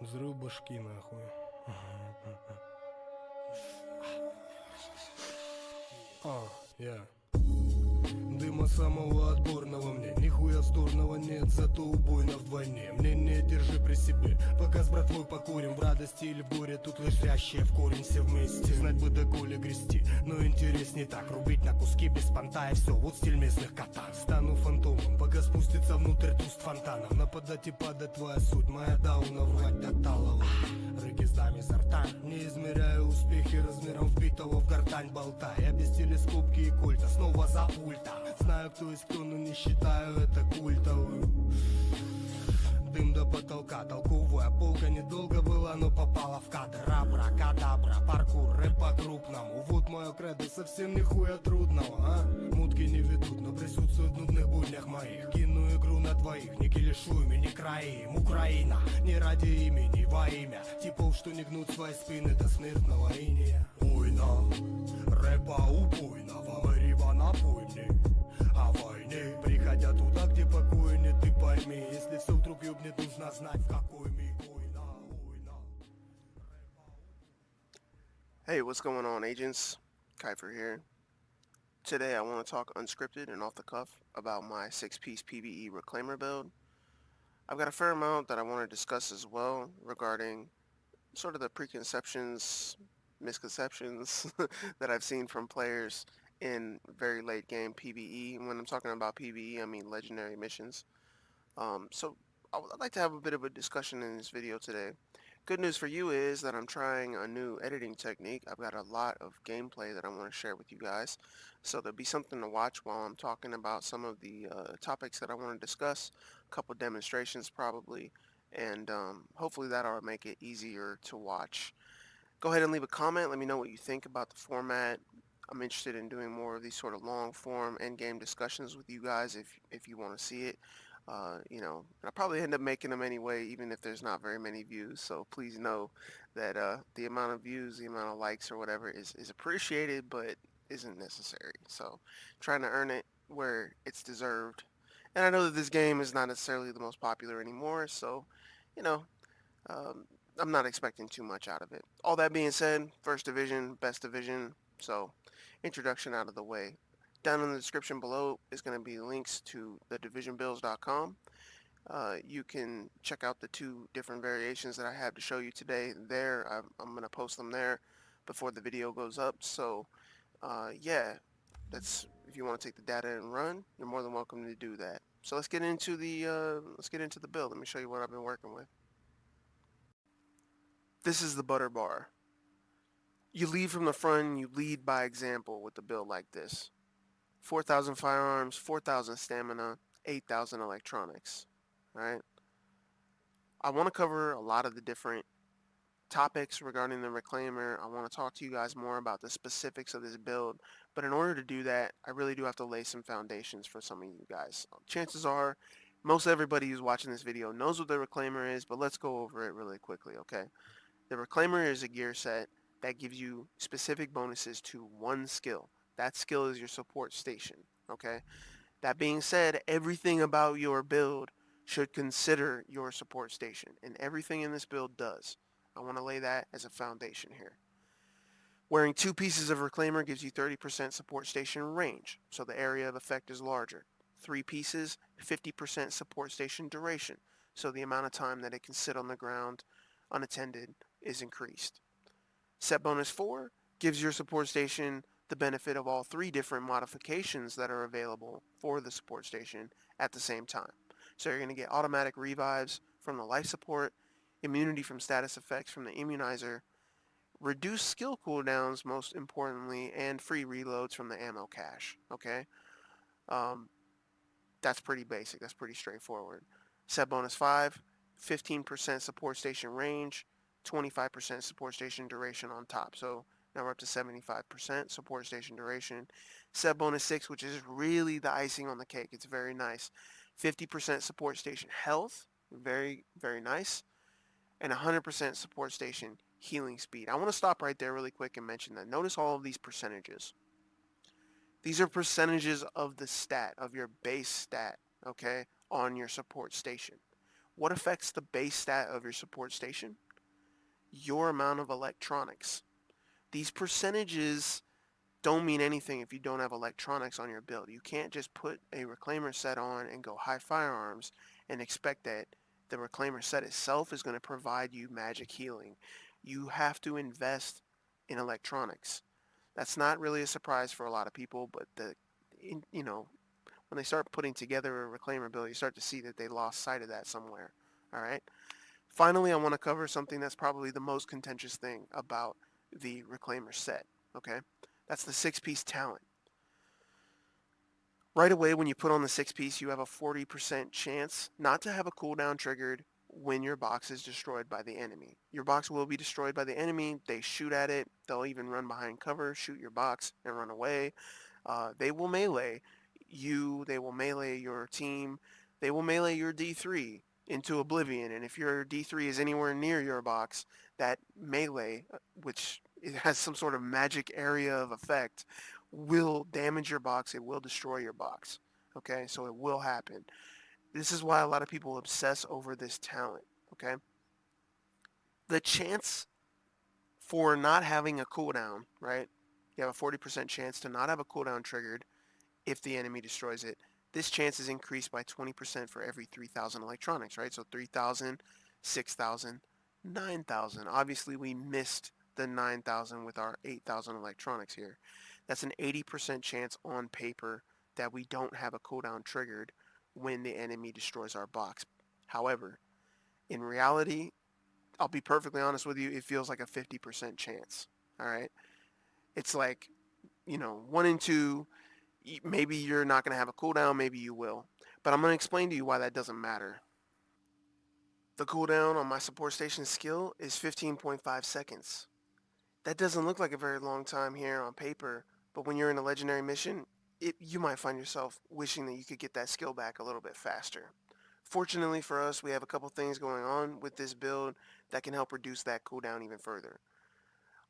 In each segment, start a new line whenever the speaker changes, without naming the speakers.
Взрыв башки, нахуй. Дыма самого отборного мне нихуя вздорного нет, зато убойно вдвойне. Мнение держи при себе, пока с братвой покурим. В радости или в горе, тут лежащие в корень все вместе. Знать бы доколе грести, но интересней так. Рубить на куски без понта и все, вот стиль местных катан. Стану фантомом, пока спустится внутрь туст фонтанов. Нападать и падать твоя суть, моя дауна врать до талого. Рыки с дами изо рта, не измеряю успехи размером вбитого в гортань болта. Я без телескопки и кольта, снова за пульта. Знаю, кто есть кто, но не считаю это культовым. Дым до потолка, толковая полка недолго была, но попала в кадр. Абракадабра, паркур, рэп по-крупному. Вот мое кредо, совсем нихуя трудного, а? Мутки не ведут, но присутствуют в нудных буднях моих. Кину игру на двоих, не килишуем и не краим. Украина, не ради имени, во имя типов, что не гнут свои спины до смертного иния. Война, рэпа убойного, мэрива напой мне о войне. Приходя туда, где покоя нет, ты пойми, если все вдруг ёбнет, нужно знать, в какой миг.
Hey, what's going on, agents? Kiefer here. Today I want to talk unscripted and off the cuff about my 6-piece PVE reclaimer build. I've got a fair amount that I want to discuss as well regarding sort of the preconceptions, misconceptions that I've seen from players in very late game PVE. When I'm talking about PVE, I mean legendary missions. So I'd like to have a bit of a discussion in this video today. Good news for you is that I'm trying a new editing technique. I've got a lot of gameplay that I want to share with you guys. So there'll be something to watch while I'm talking about some of the topics that I want to discuss, a couple demonstrations probably, and hopefully that'll make it easier to watch. Go ahead and leave a comment. Let me know what you think about the format. I'm interested in doing more of these sort of long form end game discussions with you guys if you want to see it. You know, I'll probably end up making them anyway, even if there's not very many views. So please know that the amount of views, the amount of likes or whatever is appreciated, but isn't necessary. So trying to earn it where it's deserved. And I know that this game is not necessarily the most popular anymore, so, you know, I'm not expecting too much out of it. All that being said, first division, best division, so introduction out of the way. Down in the description below is going to be links to the divisionbuilds.com. You can check out the two different variations that I have to show you today there. I'm going to post them there before the video goes up. So yeah, that's, if you want to take the data and run, you're more than welcome to do that. So let's get into the build. Let me show you what I've been working with. This is the butter bar. You lead from the front, you lead by example with the build like this. 4,000 firearms, 4,000 stamina, 8,000 electronics. Alright? I want to cover a lot of the different topics regarding the reclaimer. I want to talk to you guys more about the specifics of this build, but in order to do that, I really do have to lay some foundations for some of you guys. Chances are, most everybody who's watching this video knows what the reclaimer is, but let's go over it really quickly, okay? The reclaimer is a gear set that gives you specific bonuses to one skill. That skill is your support station, okay? That being said, everything about your build should consider your support station, and everything in this build does. I want to lay that as a foundation here. Wearing 2 pieces of reclaimer gives you 30% support station range, so the area of effect is larger. 3 pieces, 50% support station duration, so the amount of time that it can sit on the ground unattended is increased. Set bonus 4 gives your support station the benefit of all 3 different modifications that are available for the support station at the same time. So you're going to get automatic revives from the life support, immunity from status effects from the immunizer, reduced skill cooldowns most importantly, and free reloads from the ammo cache. Okay, that's pretty basic, that's pretty straightforward. Set bonus 5, 15% support station range, 25% support station duration on top. So now we're up to 75% support station duration. Set bonus 6, which is really the icing on the cake. It's very nice. 50% support station health. Very, very nice. And 100% support station healing speed. I want to stop right there really quick and mention that. Notice all of these percentages. These are percentages of the stat, of your base stat. Okay? on your support station. What affects the base stat of your support station? Your amount of electronics. These percentages don't mean anything if you don't have electronics on your build. You can't just put a reclaimer set on and go high firearms and expect that the reclaimer set itself is going to provide you magic healing. You have to invest in electronics. That's not really a surprise for a lot of people, but when they start putting together a reclaimer build, you start to see that they lost sight of that somewhere. All right. Finally, I want to cover something that's probably the most contentious thing about the reclaimer set. Okay, that's the 6-piece talent. Right away, when you put on the 6-piece, you have a 40% chance not to have a cooldown triggered when your box is destroyed by the enemy. Your box will be destroyed by the enemy. They shoot at it. They'll even run behind cover, shoot your box, and run away. They will melee you. They will melee your team. They will melee your D3 into oblivion. And if your D3 is anywhere near your box, that melee, which it has some sort of magic area of effect, will damage your box. It will destroy your box. Okay, so it will happen. This is why a lot of people obsess over this talent. Okay, the chance for not having a cooldown, right? You have a 40% chance to not have a cooldown triggered if the enemy destroys it. This chance is increased by 20% for every 3,000 electronics, right? So 3,000, 6,000, 9,000. Obviously, we missed the 9,000 with our 8,000 electronics here. That's an 80% chance on paper that we don't have a cooldown triggered when the enemy destroys our box. However, in reality, I'll be perfectly honest with you, it feels like a 50% chance. All right? It's like, 1 in 2, maybe you're not going to have a cooldown, maybe you will. But I'm going to explain to you why that doesn't matter. The cooldown on my support station skill is 15.5 seconds. That doesn't look like a very long time here on paper, but when you're in a legendary mission, you might find yourself wishing that you could get that skill back a little bit faster. Fortunately for us, we have a couple things going on with this build that can help reduce that cooldown even further.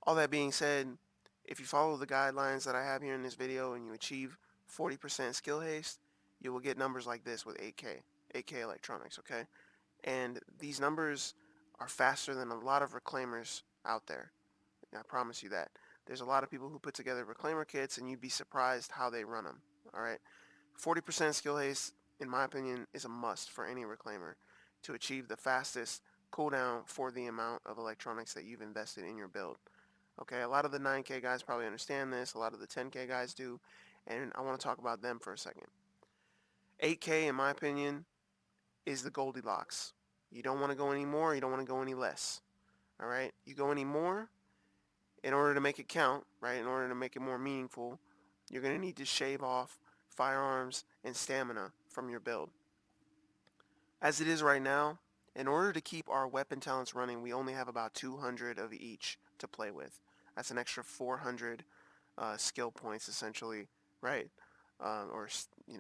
All that being said, if you follow the guidelines that I have here in this video and you achieve 40% skill haste, you will get numbers like this with 8K electronics, okay? And these numbers are faster than a lot of reclaimers out there. I promise you that. There's a lot of people who put together reclaimer kits and you'd be surprised how they run them, all right? 40% skill haste, in my opinion, is a must for any reclaimer to achieve the fastest cooldown for the amount of electronics that you've invested in your build. Okay, a lot of the 9K guys probably understand this, a lot of the 10K guys do, and I want to talk about them for a second. 8K, in my opinion, is the Goldilocks. You don't want to go any more, you don't want to go any less. All right, you go any more, in order to make it count, right, in order to make it more meaningful, you're going to need to shave off firearms and stamina from your build. As it is right now, in order to keep our weapon talents running, we only have about 200 of each to play with. That's an extra 400 skill points, essentially, right? Or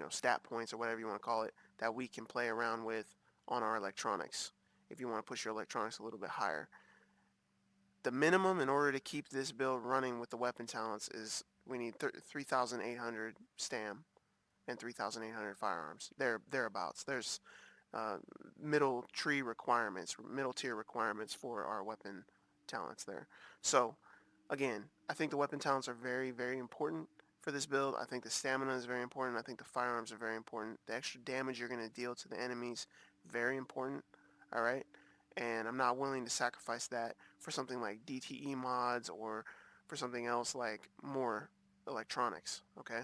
stat points or whatever you want to call it, that we can play around with on our electronics. If you want to push your electronics a little bit higher, the minimum in order to keep this build running with the weapon talents is we need 3,800 stam and 3,800 firearms. Thereabouts. There's middle tier requirements for our weapon talents there. So again, I think the weapon talents are very, very important for this build. I think the stamina is very important. I think the firearms are very important. The extra damage you're going to deal to the enemies, very important. All right, and I'm not willing to sacrifice that for something like DTE mods or for something else like more electronics. Okay.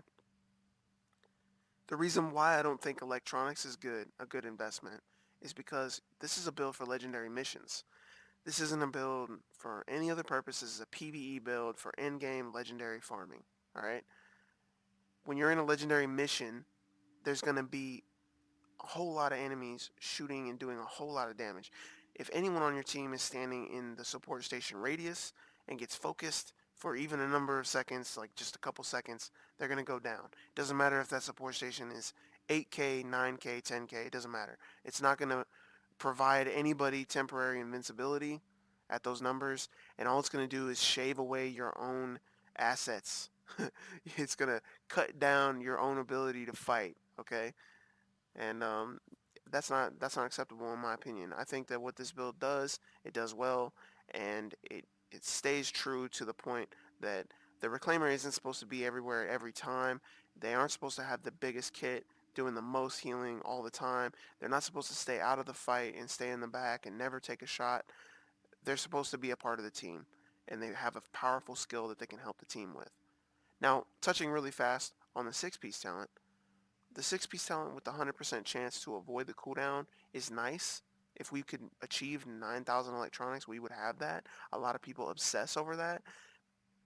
The reason why I don't think electronics is a good investment, is because this is a build for legendary missions. This isn't a build for any other purpose. This is a PVE build for endgame legendary farming. All right. When you're in a legendary mission, there's going to be a whole lot of enemies shooting and doing a whole lot of damage. If anyone on your team is standing in the support station radius and gets focused for even a number of seconds, like just a couple seconds, they're going to go down. It doesn't matter if that support station is 8K, 9K, 10K, it doesn't matter. It's not going to provide anybody temporary invincibility at those numbers, and all it's going to do is shave away your own assets. It's going to cut down your own ability to fight, okay? And that's not acceptable in my opinion. I think that what this build does, it does well, and it stays true to the point that the Reclaimer isn't supposed to be everywhere every time. They aren't supposed to have the biggest kit doing the most healing all the time. They're not supposed to stay out of the fight and stay in the back and never take a shot. They're supposed to be a part of the team, and they have a powerful skill that they can help the team with. Now, touching really fast on the 6-piece talent, the 6-piece talent with the 100% chance to avoid the cooldown is nice. If we could achieve 9,000 electronics, we would have that. A lot of people obsess over that.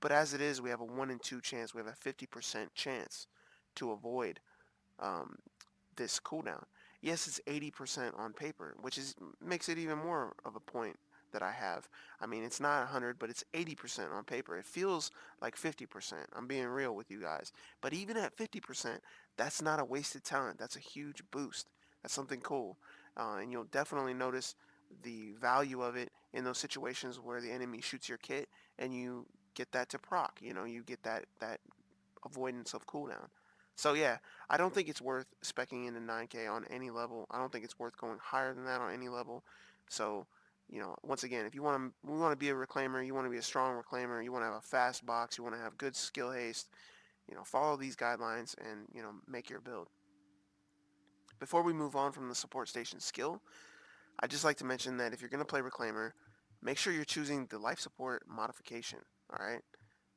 But as it is, we have a 1 in 2 chance. We have a 50% chance to avoid um, this cooldown. Yes, it's 80% on paper, which makes it even more of a point that I have. I mean, it's not 100, but it's 80% on paper. It feels like 50%. I'm being real with you guys. But even at 50%, that's not a wasted talent. That's a huge boost. That's something cool. And you'll definitely notice the value of it in those situations where the enemy shoots your kit and you get that to proc. You know, you get that avoidance of cooldown. So yeah, I don't think it's worth speccing into 9K on any level. I don't think it's worth going higher than that on any level. So, you know, once again, if you we want to be a reclaimer, you want to be a strong reclaimer, you want to have a fast box, you want to have good skill haste, you know, follow these guidelines and, you know, make your build. Before we move on from the support station skill, I'd just like to mention that if you're going to play reclaimer, make sure you're choosing the life support modification, all right?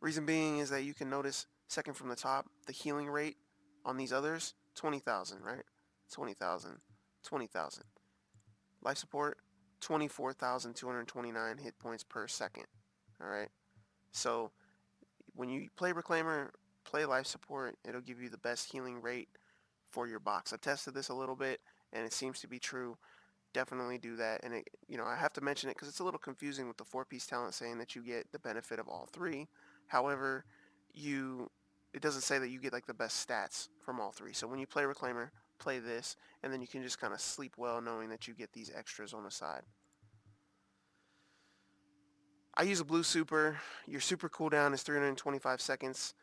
Reason being is that you can notice second from the top, the healing rate on these others, 20,000, right? 20,000, 20,000. Life support, 24,229 hit points per second, all right? So when you play Reclaimer, play life support, it'll give you the best healing rate for your box. I've tested this a little bit, and it seems to be true. Definitely do that. And it, you know, I have to mention it because it's a little confusing with the 4-piece talent saying that you get the benefit of all three. However, it doesn't say that you get like the best stats from all three. So when you play Reclaimer, play this, and then you can just kind of sleep well knowing that you get these extras on the side. I use a blue super. Your super cooldown is 325 seconds.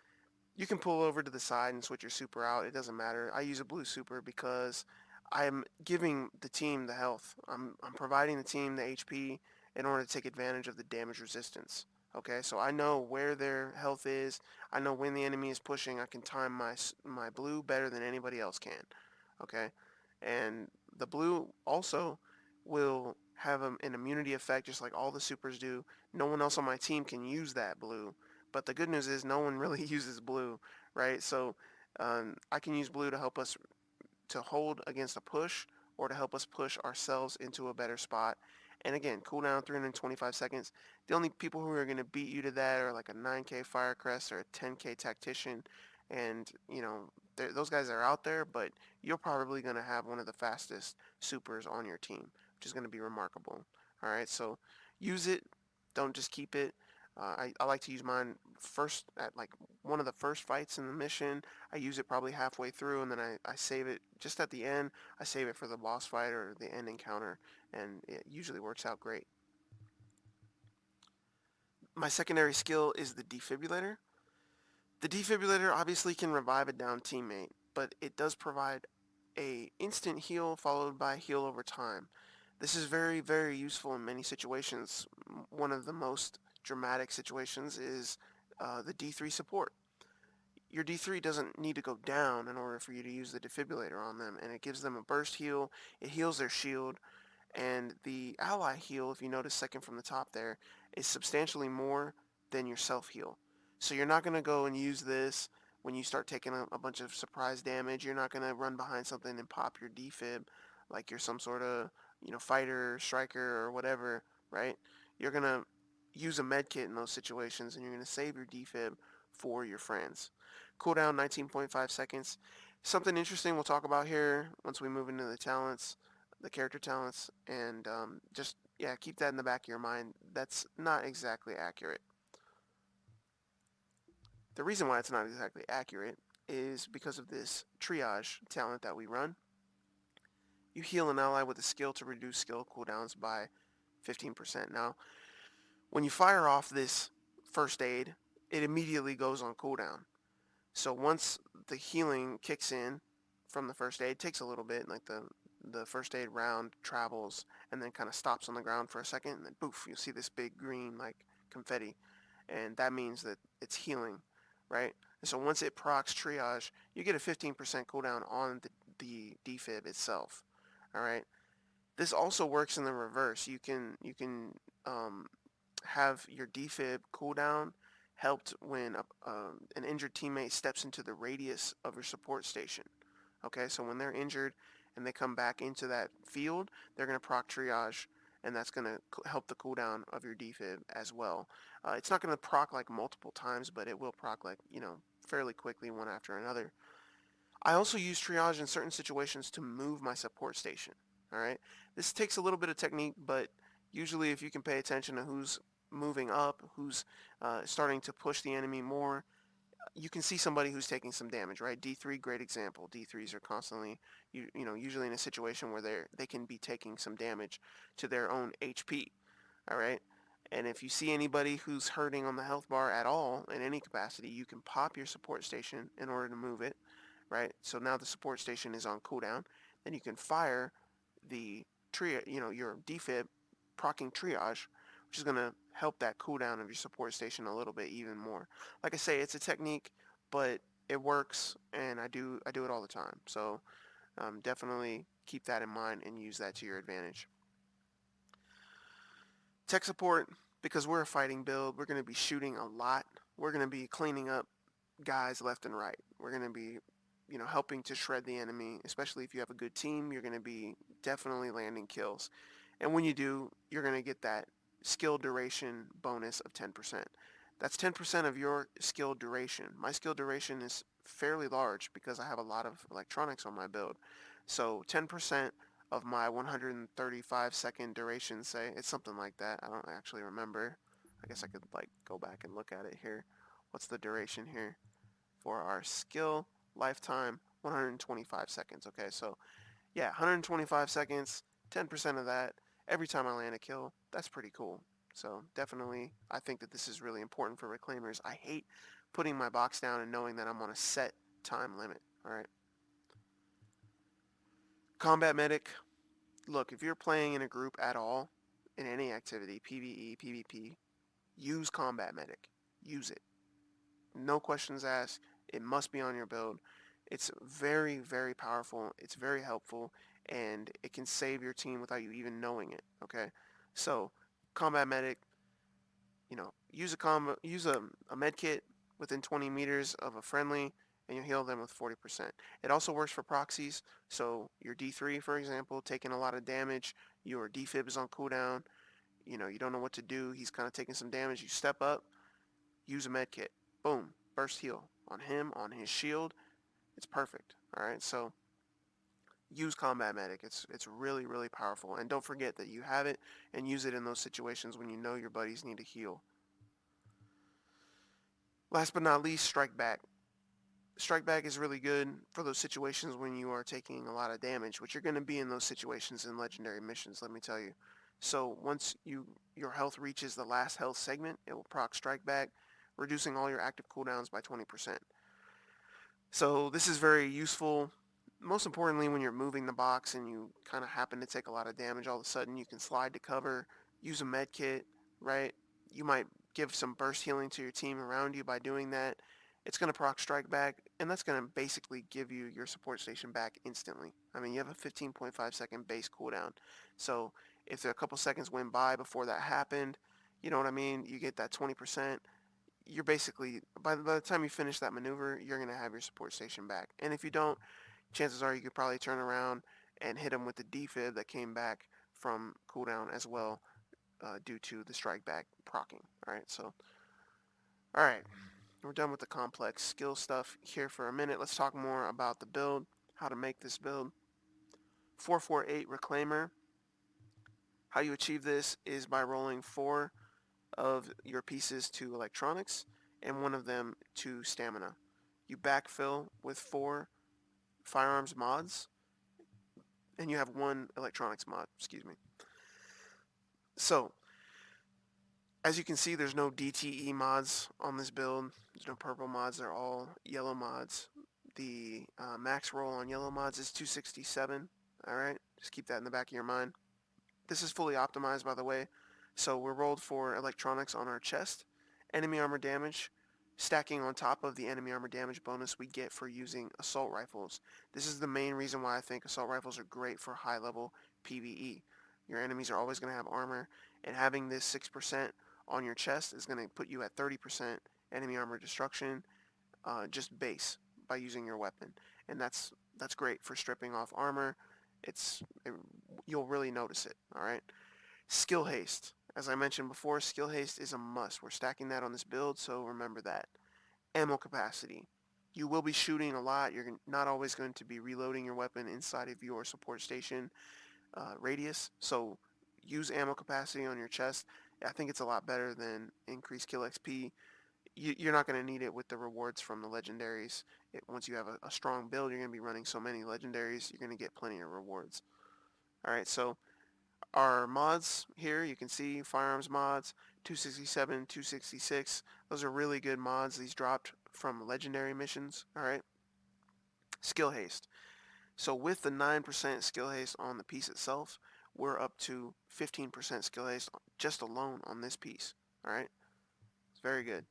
You can pull over to the side and switch your super out. It doesn't matter. I use a blue super because I'm giving the team the health. I'm providing the team the HP in order to take advantage of the damage resistance. Okay, so I know where their health is. I know when the enemy is pushing. I can time my blue better than anybody else can. Okay, and the blue also will have an immunity effect just like all the supers do. No one else on my team can use that blue. But the good news is no one really uses blue, right? So I can use blue to help us to hold against a push or to help us push ourselves into a better spot. And again, cooldown 325 seconds. The only people who are going to beat you to that are like a 9K Firecrest or a 10K Tactician. And, you know, those guys are out there, but you're probably going to have one of the fastest supers on your team, which is going to be remarkable. All right, so use it. Don't just keep it. I like to use mine first at like one of the first fights in the mission. I use it probably halfway through, and then I save it just at the end. I save it for the boss fight or the end encounter, and it usually works out great. My secondary skill is the defibrillator. The defibrillator obviously can revive a downed teammate, but it does provide a instant heal followed by heal over time. This is very, very useful in many situations. One of the most dramatic situations is the D3 support. Your D3 doesn't need to go down in order for you to use the defibrillator on them, and it gives them a burst heal, it heals their shield, and the ally heal, if you notice second from the top there, is substantially more than your self heal. So you're not going to go and use this when you start taking a bunch of surprise damage. You're not going to run behind something and pop your defib like you're some sort of, you know, fighter, striker, or whatever, right? You're going to use a med kit in those situations, and you're going to save your defib for your friends. Cooldown 19.5 seconds. Something interesting we'll talk about here once we move into the talents, the character talents, and just, yeah, keep that in the back of your mind. That's not exactly accurate. The reason why it's not exactly accurate is because of this triage talent that we run. You heal an ally with a skill to reduce skill cooldowns by 15%. Now, when you fire off this first aid, it immediately goes on cooldown. So once the healing kicks in from the first aid, it takes a little bit, like the the first aid round travels and then kind of stops on the ground for a second, and then poof, you'll see this big green like confetti, and that means that it's healing, right? And so once it procs Triage, you get a 15% cooldown on the DeFib itself. All right. This also works in the reverse. You can have your DeFib cooldown helped when an injured teammate steps into the radius of your support station. Okay, so when they're injured and they come back into that field, they're going to proc Triage, and that's going to help the cooldown of your DeFib as well. It's not going to proc like multiple times, but it will proc like, fairly quickly one after another. I also use Triage in certain situations to move my support station. All right, this takes a little bit of technique, but usually if you can pay attention to who's moving up, who's starting to push the enemy more, you can see somebody who's taking some damage, right? D3, great example. D3s are constantly, usually in a situation where they can be taking some damage to their own HP, all right? And if you see anybody who's hurting on the health bar at all in any capacity, you can pop your support station in order to move it, right? So now the support station is on cooldown. Then you can fire the your DeFib proccing Triage, which is going to help that cooldown of your support station a little bit even more. Like I say, it's a technique, but it works, and I do it all the time. So definitely keep that in mind and use that to your advantage. Tech support, because we're a fighting build, we're going to be shooting a lot. We're going to be cleaning up guys left and right. We're going to be helping to shred the enemy, especially if you have a good team. You're going to be definitely landing kills. And when you do, you're going to get that skill duration bonus of 10%. That's 10% of your skill duration. My skill duration is fairly large because I have a lot of electronics on my build. So 10% of my 135-second duration, say, it's something like that. I don't actually remember. I guess I could go back and look at it here. What's the duration here for our skill lifetime? 125 seconds. Okay, so yeah, 125 seconds, 10% of that every time I land a kill. That's pretty cool. So definitely, I think that this is really important for reclaimers. I hate putting my box down and knowing that I'm on a set time limit. All right. Combat medic. Look, if you're playing in a group at all, in any activity, PVE, PvP, use combat medic. Use it. No questions asked. It must be on your build. It's very, very powerful. It's very helpful, and it can save your team without you even knowing it. Okay, so combat medic, use a med kit within 20 meters of a friendly, and you'll heal them with 40%. It also works for proxies. So your D3, for example, taking a lot of damage, your DeFib is on cooldown. You don't know what to do. He's kind of taking some damage. You step up, use a med kit. Boom, burst heal on him, on his shield. It's perfect. All right, so use combat medic. It's really, really powerful, and don't forget that you have it, and use it in those situations when you know your buddies need to heal. Last but not least, strike back. Strike back is really good for those situations when you are taking a lot of damage, which you're going to be in those situations in legendary missions, let me tell you. So once your health reaches the last health segment, it will proc strike back, reducing all your active cooldowns by 20%. So this is very useful, most importantly when you're moving the box and you kind of happen to take a lot of damage. All of a sudden you can slide to cover, use a med kit, right? You might give some burst healing to your team around you by doing that. It's going to proc strike back, and that's going to basically give you your support station back instantly. I mean, you have a 15.5 second base cooldown. So if there a couple seconds went by before that happened, you know what I mean? You get that 20%. You're basically, by the time you finish that maneuver, you're going to have your support station back. And if you don't, chances are you could probably turn around and hit them with the DeFib that came back from cooldown as well, due to the strike back proccing. All right, so, all right. We're done with the complex skill stuff here for a minute. Let's talk more about the build, how to make this build. 448 Reclaimer. How you achieve this is by rolling 4 of your pieces to electronics and 1 of them to stamina. You backfill with 4 firearms mods, and you have 1 electronics mod, excuse me. So, as you can see, there's no DTE mods on this build. There's no purple mods. They're all yellow mods. The max roll on yellow mods is 267. Alright, just keep that in the back of your mind. This is fully optimized, by the way. So we're rolled for electronics on our chest, enemy armor damage, stacking on top of the enemy armor damage bonus we get for using assault rifles. This is the main reason why I think assault rifles are great for high level PVE. Your enemies are always going to have armor, and having this 6% on your chest is going to put you at 30% enemy armor destruction, just base, by using your weapon. And that's great for stripping off armor. You'll really notice it, alright? Skill haste. As I mentioned before, skill haste is a must. We're stacking that on this build, so remember that. Ammo capacity. You will be shooting a lot. You're not always going to be reloading your weapon inside of your support station radius, so use ammo capacity on your chest. I think it's a lot better than increased kill XP. You're not going to need it with the rewards from the legendaries. Once you have a strong build, you're going to be running so many legendaries, you're going to get plenty of rewards. Alright, so our mods here, you can see firearms mods, 267, 266. Those are really good mods. These dropped from legendary missions. Alright, skill haste. So with the 9% skill haste on the piece itself, we're up to 15% skill haste just alone on this piece. Alright, it's very good.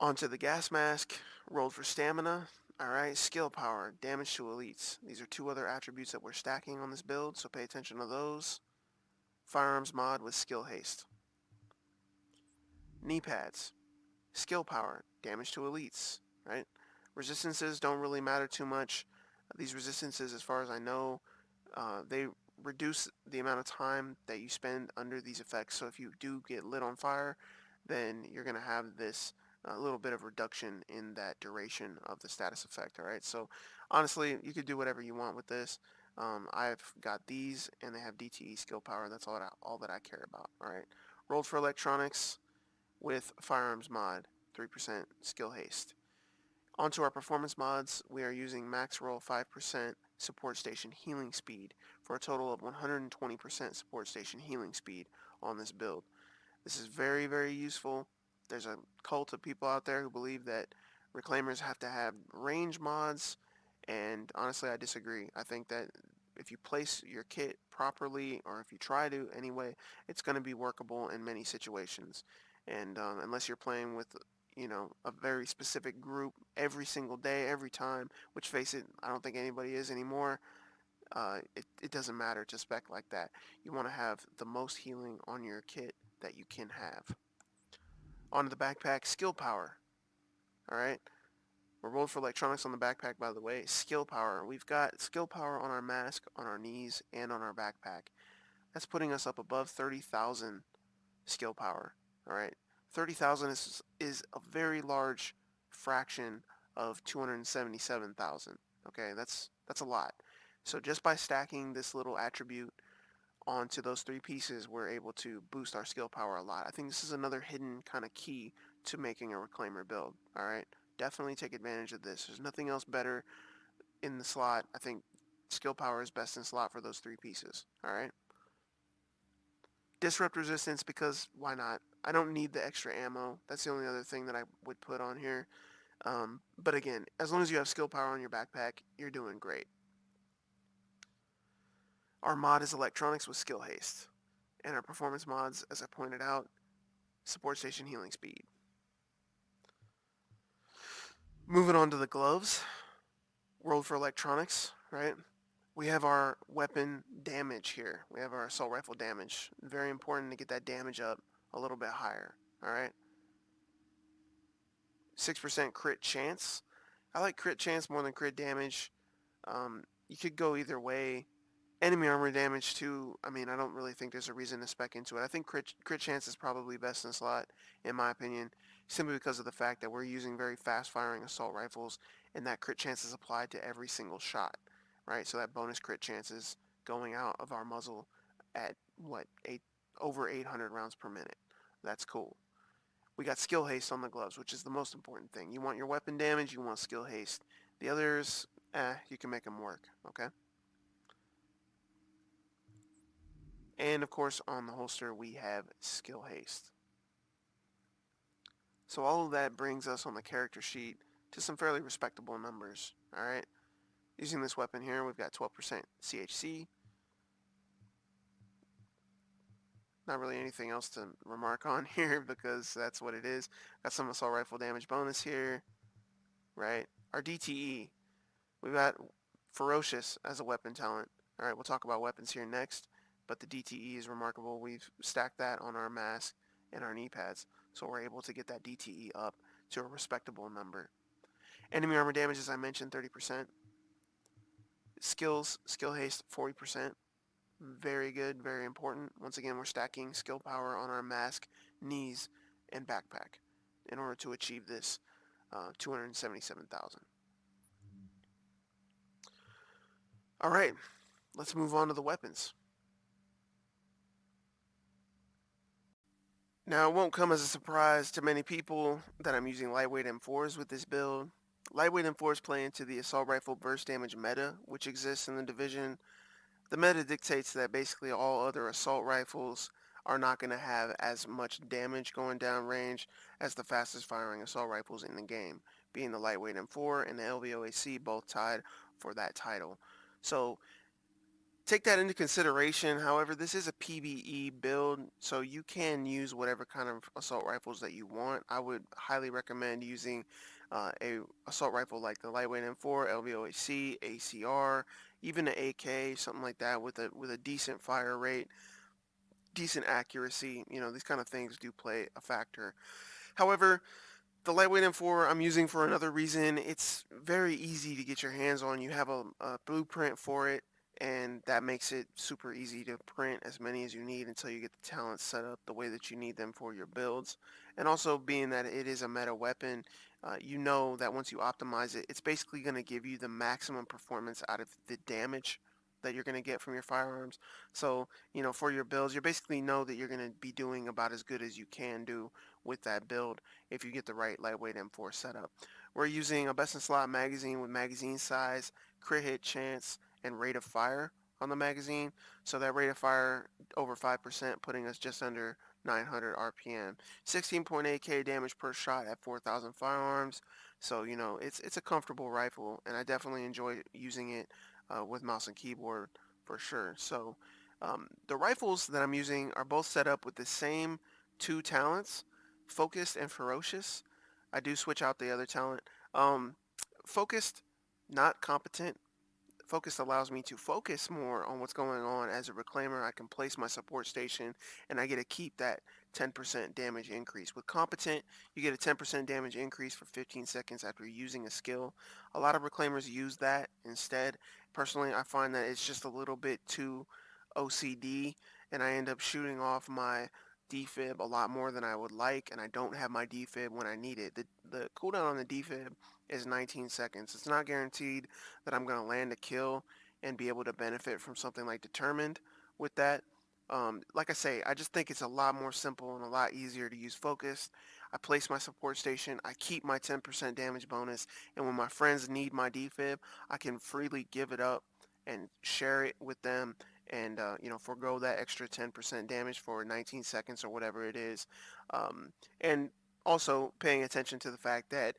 Onto the gas mask, rolled for stamina. Alright, skill power, damage to elites. These are two other attributes that we're stacking on this build, so pay attention to those. Firearms mod with skill haste. Knee pads, skill power, damage to elites, right? Resistances don't really matter too much. These resistances, as far as I know, they reduce the amount of time that you spend under these effects, so if you do get lit on fire, then you're going to have this a little bit of reduction in that duration of the status effect. Alright, so honestly, you could do whatever you want with this. I've got these, and they have DTE skill power. That's all that I care about. Alright, rolled for electronics with firearms mod, 3% skill haste. Onto our performance mods, we are using max roll 5% support station healing speed for a total of 120% support station healing speed on this build. This is very, very useful. There's a cult of people out there who believe that reclaimers have to have range mods, and honestly I disagree. I think that if you place your kit properly, or if you try to anyway, it's going to be workable in many situations. And unless you're playing with a very specific group every single day, every time, which, face it, I don't think anybody is anymore, it doesn't matter to spec like that. You want to have the most healing on your kit that you can have. Onto the backpack, skill power. Alright, we're rolled for electronics on the backpack, by the way. Skill power. We've got skill power on our mask, on our knees, and on our backpack. That's putting us up above 30,000 skill power. Alright, 30,000 is a very large fraction of 277,000. Okay, that's a lot. So just by stacking this little attribute onto those three pieces, we're able to boost our skill power a lot. I think this is another hidden kind of key to making a reclaimer build. Alright, definitely take advantage of this. There's nothing else better in the slot. I think skill power is best in slot for those three pieces. Alright, disrupt resistance, because why not? I don't need the extra ammo. That's the only other thing that I would put on here. But again, as long as you have skill power on your backpack, you're doing great. Our mod is electronics with skill haste. And our performance mods, as I pointed out, support station healing speed. Moving on to the gloves. Rolled for electronics, right? We have our weapon damage here. We have our assault rifle damage. Very important to get that damage up a little bit higher. Alright? 6% crit chance. I like crit chance more than crit damage. You could go either way. Enemy armor damage too. I mean, I don't really think there's a reason to spec into it. I think crit chance is probably best in slot, in my opinion, simply because of the fact that we're using very fast firing assault rifles, and that crit chance is applied to every single shot, right? So that bonus crit chance is going out of our muzzle at what, over 800 rounds per minute. That's cool. We got skill haste on the gloves, which is the most important thing. You want your weapon damage, you want skill haste. The others, you can make them work, okay? And of course, on the holster, we have skill haste. So all of that brings us on the character sheet to some fairly respectable numbers, alright? Using this weapon here, we've got 12% CHC. Not really anything else to remark on here because that's what it is. Got some assault rifle damage bonus here, right? Our DTE, we've got Ferocious as a weapon talent. All right, we'll talk about weapons here next, but the DTE is remarkable. We've stacked that on our mask and our knee pads, so we're able to get that DTE up to a respectable number. Enemy armor damage, as I mentioned, 30%. Skills, skill haste, 40%. Very good, very important. Once again, we're stacking skill power on our mask, knees, and backpack in order to achieve this 277,000. All right, let's move on to the weapons. Now, it won't come as a surprise to many people that I'm using lightweight M4s with this build. Lightweight M4s play into the assault rifle burst damage meta, which exists in the division. The meta dictates that basically all other assault rifles are not going to have as much damage going down range as the fastest firing assault rifles in the game, being the lightweight M4 and the LVOAC both tied for that title. So take that into consideration. However, this is a PVE build, so you can use whatever kind of assault rifles that you want. I would highly recommend using a assault rifle like the lightweight M4, LVOAC, ACR, even an AK, something like that with a decent fire rate, decent accuracy. You know, these kind of things do play a factor. However, the lightweight M4 I'm using for another reason. It's very easy to get your hands on. You have a blueprint for it, and that makes it super easy to print as many as you need until you get the talents set up the way that you need them for your builds. And also, being that it is a meta weapon, you know that once you optimize it, it's basically going to give you the maximum performance out of the damage that you're going to get from your firearms. So, you know, for your builds, you basically know that you're going to be doing about as good as you can do with that build if you get the right lightweight M4 setup. We're using a best in slot magazine with magazine size, crit hit chance, and rate of fire on the magazine. So that rate of fire over 5%, putting us just under 900 RPM. 16.8k damage per shot at 4,000 firearms. So, you know, it's a comfortable rifle, and I definitely enjoy using it with mouse and keyboard for sure. So the rifles that I'm using are both set up with the same two talents, Focused and Ferocious. I do switch out the other talent. Focused, not competent. Focused allows me to focus more on what's going on. As a reclaimer, I can place my support station and I get to keep that 10% damage increase. With competent, you get a 10% damage increase for 15 seconds after using a skill. A lot of reclaimers use that instead. Personally, I find that it's just a little bit too OCD, and I end up shooting off my DeFib a lot more than I would like, and I don't have my DeFib when I need it. The cooldown on the DeFib is 19 seconds. It's not guaranteed that I'm going to land a kill and be able to benefit from something like Determined with that. Like I say, I just think it's a lot more simple and a lot easier to use Focused. I place my support station, I keep my 10% damage bonus, and when my friends need my DeFib, I can freely give it up and share it with them and forego that extra 10% damage for 19 seconds or whatever it is. And also paying attention to the fact that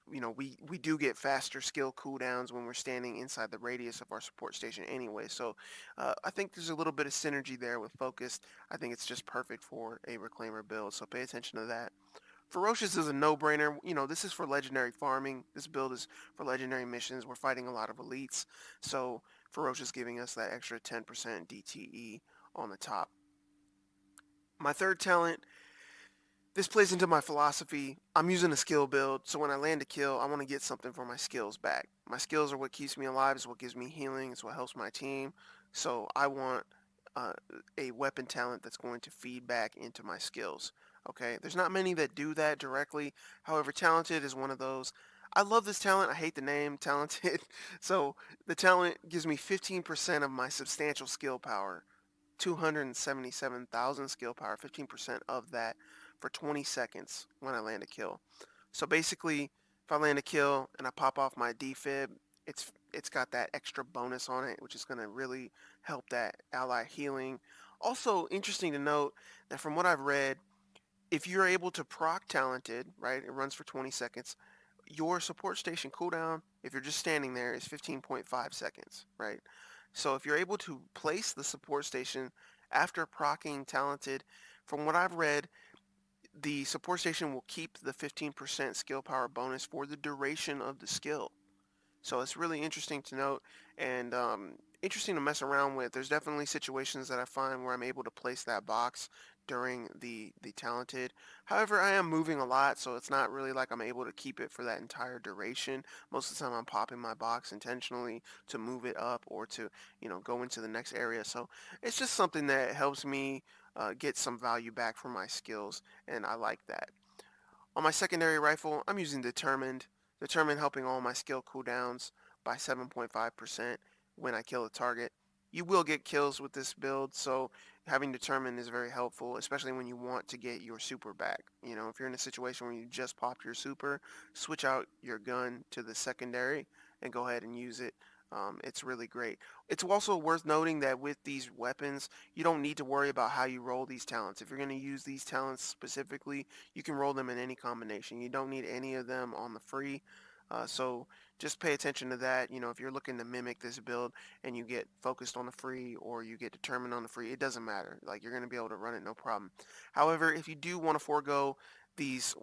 we do get faster skill cooldowns when we're standing inside the radius of our support station anyway. So I think there's a little bit of synergy there with Focused. I think it's just perfect for a Reclaimer build, so pay attention to that. Ferocious is a no-brainer. You know, this is for legendary farming. This build is for legendary missions. We're fighting a lot of elites, so Ferocious giving us that extra 10% DTE on the top. My third talent, this plays into my philosophy. I'm using a skill build, so when I land a kill, I want to get something for my skills back. My skills are what keeps me alive, it's what gives me healing, it's what helps my team. So I want a weapon talent that's going to feed back into my skills. Okay, there's not many that do that directly. However, Talented is one of those. I love this talent. I hate the name Talented. So the talent gives me 15% of my substantial skill power, 277,000 skill power, 15% of that for 20 seconds when I land a kill. So basically, if I land a kill and I pop off my DeFib, it's got that extra bonus on it, which is going to really help that ally healing. Also, interesting to note that from what I've read, if you're able to proc Talented, right, it runs for 20 seconds, your support station cooldown, if you're just standing there, is 15.5 seconds, right? So if you're able to place the support station after proccing Talented, from what I've read, the support station will keep the 15% skill power bonus for the duration of the skill. So it's really interesting to note and interesting to mess around with. There's definitely situations that I find where I'm able to place that box during the talented. However, I am moving a lot, so it's not really like I'm able to keep it for that entire duration. Most of the time I'm popping my box intentionally to move it up or to, go into the next area. So it's just something that helps me get some value back from my skills, and I like that. On my secondary rifle, I'm using Determined. Determined helping all my skill cooldowns by 7.5% when I kill a target. You will get kills with this build, so having Determined is very helpful, especially when you want to get your super back. If you're in a situation where you just popped your super, switch out your gun to the secondary and go ahead and use it. It's really great. It's also worth noting that with these weapons, you don't need to worry about how you roll these talents. If you're going to use these talents specifically, you can roll them in any combination. You don't need any of them on the free. So just pay attention to that. If you're looking to mimic this build and you get focused on the free or you get determined on the free, it doesn't matter. Like, you're going to be able to run it no problem. However, if you do want to forego these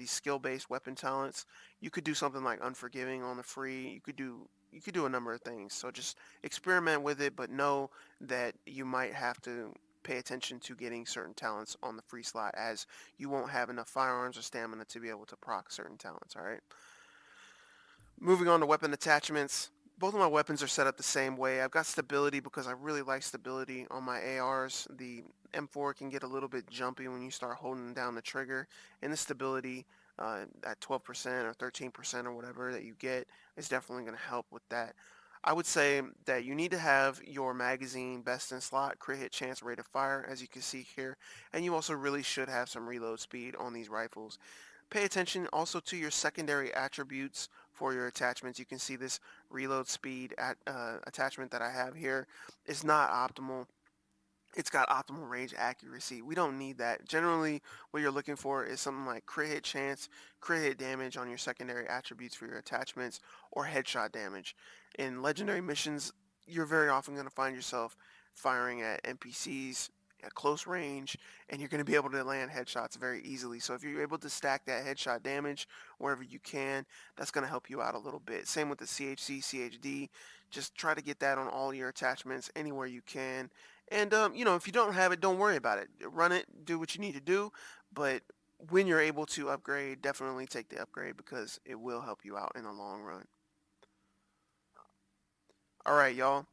skill-based weapon talents, you could do something like Unforgiving on the free. You could do a number of things. So just experiment with it, but know that you might have to pay attention to getting certain talents on the free slot, as you won't have enough firearms or stamina to be able to proc certain talents. All right. Moving on to weapon attachments. Both of my weapons are set up the same way. I've got stability because I really like stability on my ARs. The M4 can get a little bit jumpy when you start holding down the trigger, and the stability at 12% or 13% or whatever that you get is definitely going to help with that. I would say that you need to have your magazine best in slot, crit hit chance, rate of fire, as you can see here, and you also really should have some reload speed on these rifles. Pay attention also to your secondary attributes for your attachments. You can see this reload speed attachment that I have here is not optimal. It's got optimal range accuracy. We don't need that. Generally, what you're looking for is something like crit hit chance, crit hit damage on your secondary attributes for your attachments, or headshot damage. In legendary missions, you're very often going to find yourself firing at NPCs at close range, and you're going to be able to land headshots very easily. So if you're able to stack that headshot damage wherever you can, that's going to help you out a little bit. Same with the CHC, CHD. Just try to get that on all your attachments anywhere you can. And if you don't have it, don't worry about it. Run it, do what you need to do. But when you're able to upgrade, definitely take the upgrade because it will help you out in the long run. All right, y'all.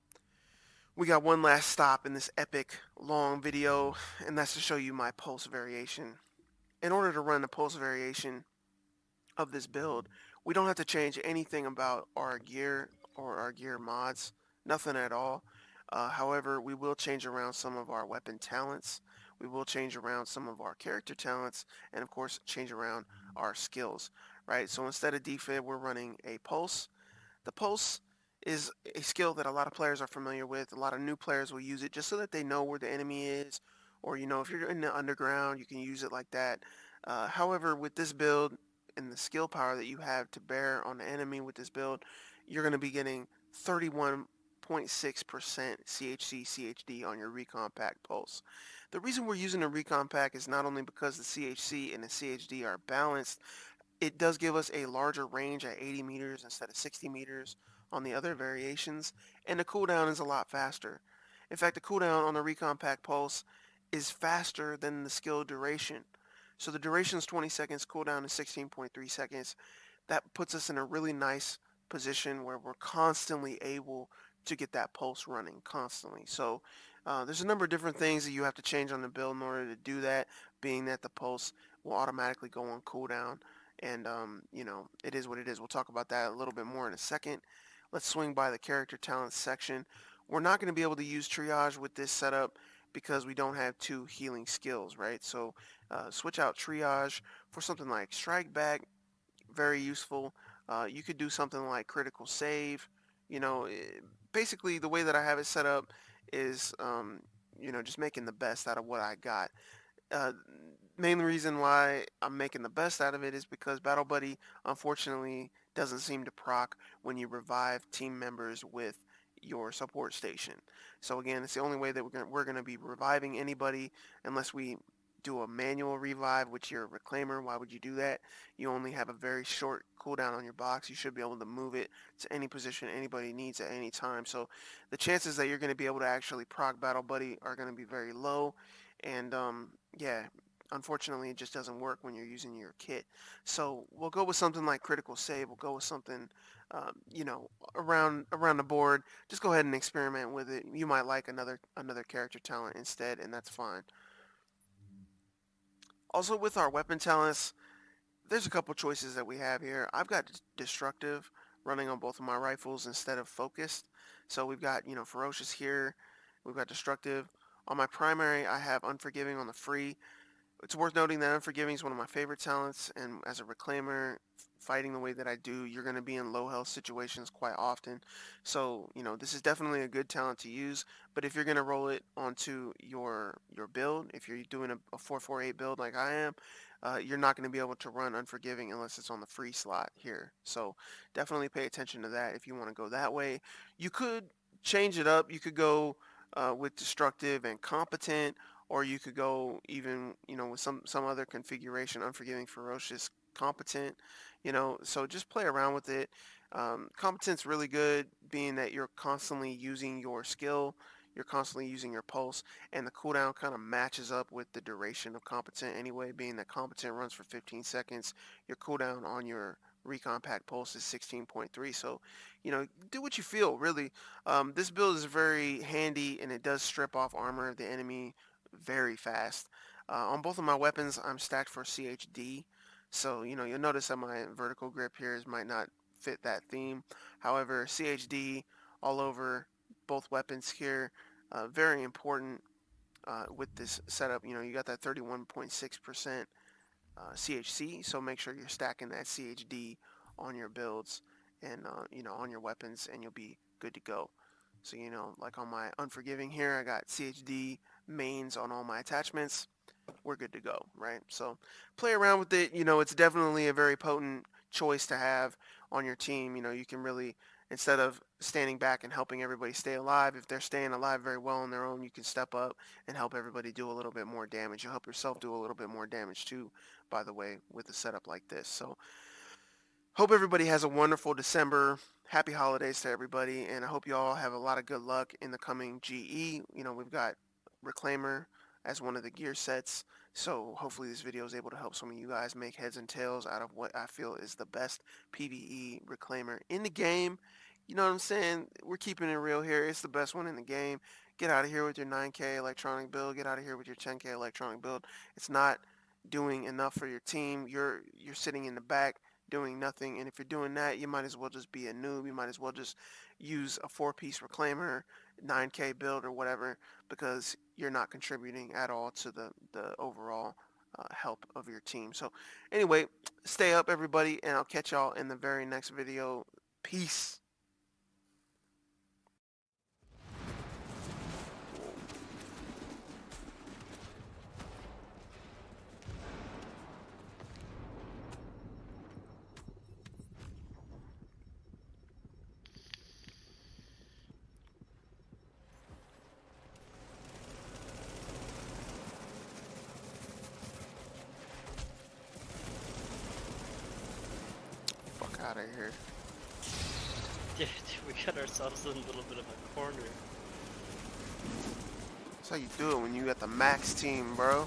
We got one last stop in this epic long video, and that's to show you my pulse variation. In order to run the pulse variation of this build, we don't have to change anything about our gear or our gear mods. Nothing at all. However, we will change around some of our weapon talents. We will change around some of our character talents, and of course, change around our skills, right? So instead of DeFib, we're running a pulse. The pulse is a skill that a lot of players are familiar with. A lot of new players will use it just so that they know where the enemy is, or if you're in the underground, you can use it like that. However, with this build and the skill power that you have to bear on the enemy with this build, you're going to be getting 31.6% CHC CHD on your recon pack pulse. The reason we're using a recon pack is not only because the CHC and the CHD are balanced, it does give us a larger range at 80 meters instead of 60 meters on the other variations, and the cooldown is a lot faster. In fact, the cooldown on the Recon Pack Pulse is faster than the skill duration. So the duration is 20 seconds, cooldown is 16.3 seconds. That puts us in a really nice position where we're constantly able to get that pulse running constantly. So there's a number of different things that you have to change on the build in order to do that, being that the pulse will automatically go on cooldown. And, it is what it is. We'll talk about that a little bit more in a second. Let's swing by the character talents section. We're not going to be able to use Triage with this setup because we don't have 2 healing skills, right? So switch out Triage for something like Strike Back, very useful. You could do something like Critical Save. Basically the way that I have it set up is, just making the best out of what I got. Uh, main reason why I'm making the best out of it is because Battle Buddy unfortunately doesn't seem to proc when you revive team members with your support station. So again, it's the only way that we're gonna be reviving anybody unless we do a manual revive, which you're a reclaimer. Why would you do that? You only have a very short cooldown on your box. You should be able to move it to any position anybody needs at any time. So the chances that you're going to be able to actually proc Battle Buddy are going to be very low. And yeah, unfortunately, it just doesn't work when you're using your kit. So we'll go with something like Critical Save. We'll go with something, you know, around the board. Just go ahead and experiment with it. You might like another character talent instead, and that's fine. Also, with our weapon talents, there's a couple choices that we have here. I've got Destructive running on both of my rifles instead of Focused. So we've got, you know, Ferocious here. We've got Destructive. On my primary, I have Unforgiving on the free. It's worth noting that Unforgiving is one of my favorite talents, and as a reclaimer, fighting the way that I do, you're going to be in low health situations quite often. So, you know, this is definitely a good talent to use, but if you're going to roll it onto your build, if you're doing a 448 build like I am, you're not going to be able to run Unforgiving unless it's on the free slot here. So definitely pay attention to that if you want to go that way. You could change it up. You could go with Destructive and Competent, or you could go even, you know, with some other configuration, Unforgiving, Ferocious, Competent, you know, so just play around with it. Competent's really good, being that you're constantly using your skill, you're constantly using your pulse, and the cooldown kind of matches up with the duration of Competent anyway, being that Competent runs for 15 seconds, your cooldown on your Recon Pack Pulse is 16.3, so, you know, do what you feel, really. This build is very handy, and it does strip off armor of the enemy very fast. On both of my weapons, I'm stacked for CHD, so you know you'll notice that my vertical grip here might not fit that theme. However, CHD all over both weapons here, very important with this setup. You know, you got that 31.6% CHC, so make sure you're stacking that CHD on your builds and you know, on your weapons, and you'll be good to go. So, you know, like on my Unforgiving here, I got CHD mains on all my attachments. We're good to go, right? So play around with it. You know, it's definitely a very potent choice to have on your team. You know, you can really, instead of standing back and helping everybody stay alive, if they're staying alive very well on their own, you can step up and help everybody do a little bit more damage. You'll help yourself do a little bit more damage too, by the way, with a setup like this. So hope everybody has a wonderful December. Happy holidays to everybody, and I hope you all have a lot of good luck in the coming GE. You know, we've got Reclaimer as one of the gear sets, so hopefully this video is able to help some of you guys make heads and tails out of what I feel is the best PVE Reclaimer in the game. You know what I'm saying? We're keeping it real here. It's the best one in the game. Get out of here with your 9K electronic build. Get out of here with your 10K electronic build. It's not doing enough for your team. You're sitting in the back doing nothing, and if you're doing that, you might as well just be a noob. You might as well just use a 4-piece reclaimer, 9K build or whatever, because you're not contributing at all to the overall help of your team. So anyway, stay up everybody, and I'll catch y'all in the very next video. Peace. Fuck out of here.
Yeah, we got ourselves in a little bit of a corner.
That's how you do it when you got the max team, bro.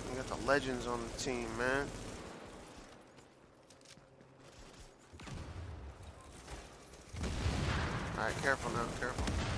You got the legends on the team, man. Alright, careful now, careful.